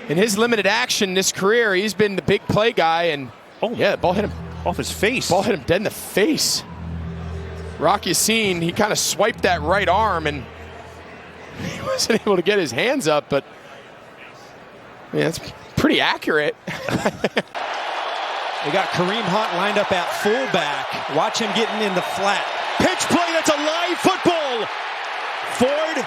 in his limited action in his career, he's been the big play guy, and yeah, ball hit him off his face. Ball hit him dead in the face. Rock Yassin, he kind of swiped that right arm, and he wasn't able to get his hands up, but yeah, it's pretty accurate. They got Kareem Hunt lined up at fullback. Watch him getting in the flat. Pitch play, that's a live football. Ford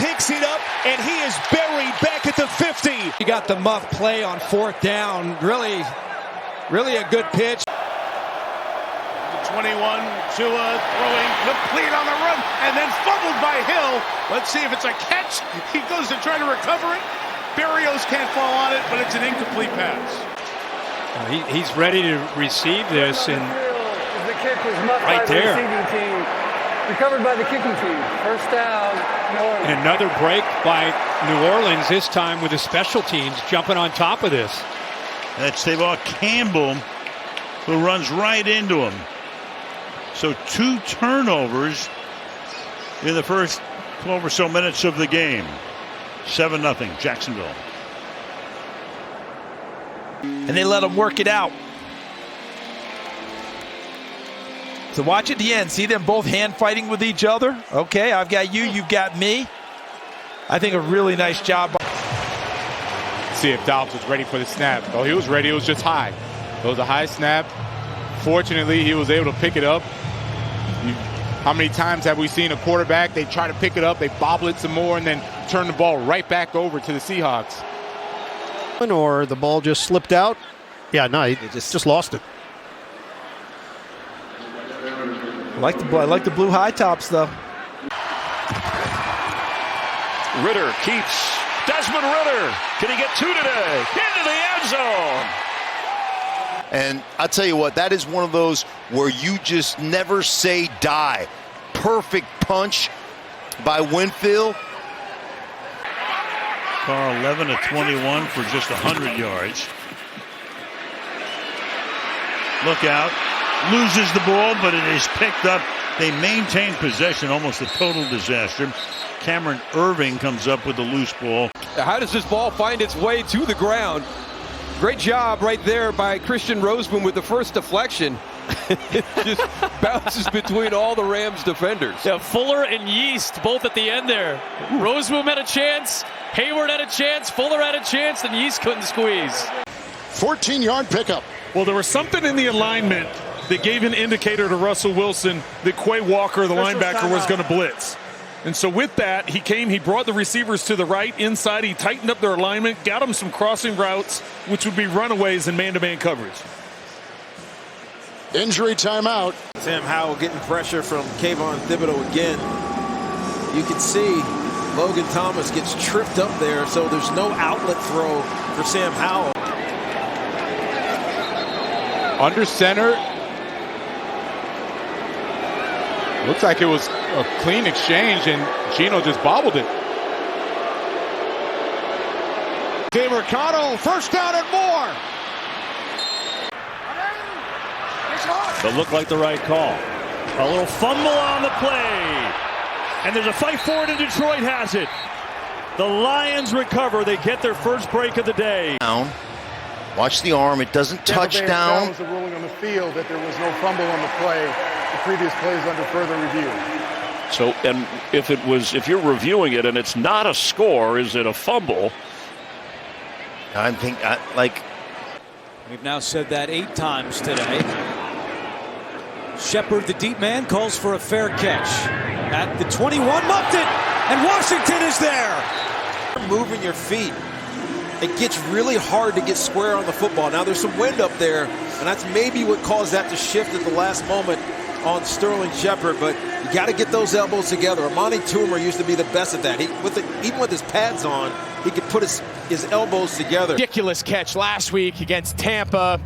picks it up, and he is buried back at the 50. He got the muff play on 4th down. Really a good pitch. 21, Tua throwing complete on the run, and then fumbled by Hill. Let's see if it's a catch. He goes to try to recover it. Berrios can't fall on it, but it's an incomplete pass. He's ready to receive this, and the kick was muffed right by the there. receiving team. Recovered by the kicking team. First down, New Orleans. And another break by New Orleans, this time with the special teams jumping on top of this. That's Tavon Campbell, who runs right into him. So 2 turnovers in the first 12 or so minutes of the game. 7-0 Jacksonville. And they let them work it out. So watch at the end. See them both hand fighting with each other? Okay, I've got you, you've got me. I think a really nice job. See if Dobbs was ready for the snap. Oh, he was ready. It was just high. It was a high snap. Fortunately, he was able to pick it up. How many times have we seen a quarterback, they try to pick it up, they bobble it some more, and then turn the ball right back over to the Seahawks? Or the ball just slipped out? Yeah, no, he just lost it. I like the blue high tops, though. Ritter keeps. Desmond Ritter. Can he get 2 today? Into the end zone. And I'll tell you what, that is one of those where you just never say die. Perfect punch by Winfield. Carr 11 of 21 for just 100 yards. Look out. Loses the ball, but it is picked up. They maintain possession, almost a total disaster. Cameron Irving comes up with the loose ball. How does this ball find its way to the ground? Great job right there by Christian Roseman with the first deflection. It just bounces between all the Rams defenders. Yeah, Fuller and Yeast both at the end there. Roseman had a chance, Hayward had a chance, Fuller had a chance, and Yeast couldn't squeeze. 14-yard pickup. Well, there was something in the alignment that gave an indicator to Russell Wilson that Quay Walker, the linebacker, was going to blitz. And so with that, he brought the receivers to the right, inside. He tightened up their alignment, got them some crossing routes, which would be runaways in man-to-man coverage. Injury timeout. Sam Howell getting pressure from Kayvon Thibodeau again. You can see Logan Thomas gets tripped up there, so there's no outlet throw for Sam Howell. Under center. Looks like it was a clean exchange, and Gino just bobbled it. DeMarcano, first down and more. But looked like the right call. A little fumble on the play. And there's a fight for it, and Detroit has it. The Lions recover. They get their first break of the day. Watch the arm. It doesn't touch down. That was a ruling on the field that there was no fumble on the play. The previous play is under further review. So, and if you're reviewing it and it's not a score, is it a fumble? I think, We've now said that 8 times today. Shepard, the deep man, calls for a fair catch. At the 21, muffed it, and Washington is there. Moving your feet. It gets really hard to get square on the football. Now, there's some wind up there, and that's maybe what caused that to shift at the last moment on Sterling Shepard, but you got to get those elbows together. Amani Toomer used to be the best at that. Even with his pads on, he could put his elbows together. Ridiculous catch last week against Tampa.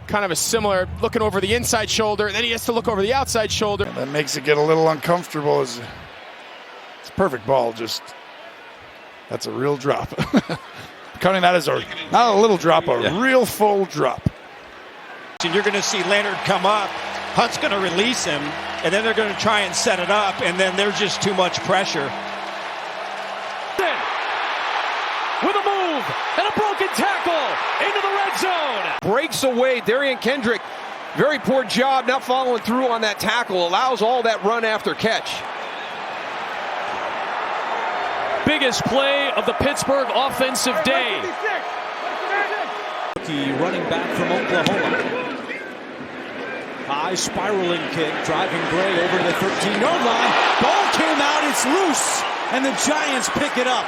Kind of a similar, looking over the inside shoulder, then he has to look over the outside shoulder. That makes it get a little uncomfortable. It's a perfect ball, that's a real drop. Counting that as not a little drop, real full drop. And you're going to see Leonard come up. Hunt's going to release him, and then they're going to try and set it up, and then there's just too much pressure. With a move, and a broken tackle into the red zone. Breaks away. Darian Kendrick, very poor job not following through on that tackle. Allows all that run after catch. Biggest play of the Pittsburgh offensive day. Running back from Oklahoma. High spiraling kick, driving Gray over to the 13-yard line. Ball came out, it's loose, and the Giants pick it up.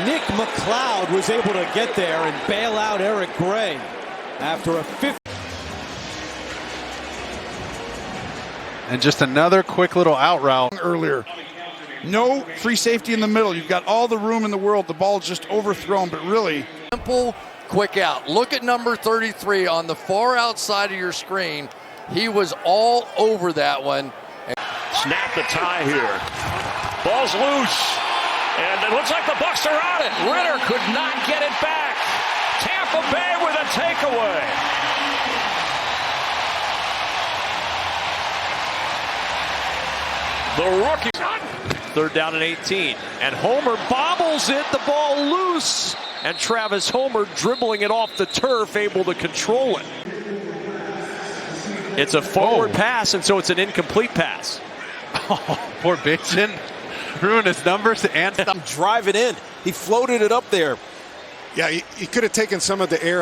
Nick McLeod was able to get there and bail out Eric Gray after a 50. And just another quick little out route. Earlier. No free safety in the middle. You've got all the room in the world. The ball's just overthrown, but really. Simple, quick out. Look at number 33 on the far outside of your screen. He was all over that one. Snap the tie here. Ball's loose. And it looks like the Bucs are on it. Ritter could not get it back. Tampa Bay with a takeaway. The rookie. 3rd down and 18. And Homer bobbles it. The ball loose. And Travis Homer dribbling it off the turf, able to control it. It's a forward pass, and so it's an incomplete pass. Oh, poor Bixon. Ruined his numbers and drive it in. He floated it up there. Yeah, he could have taken some of the air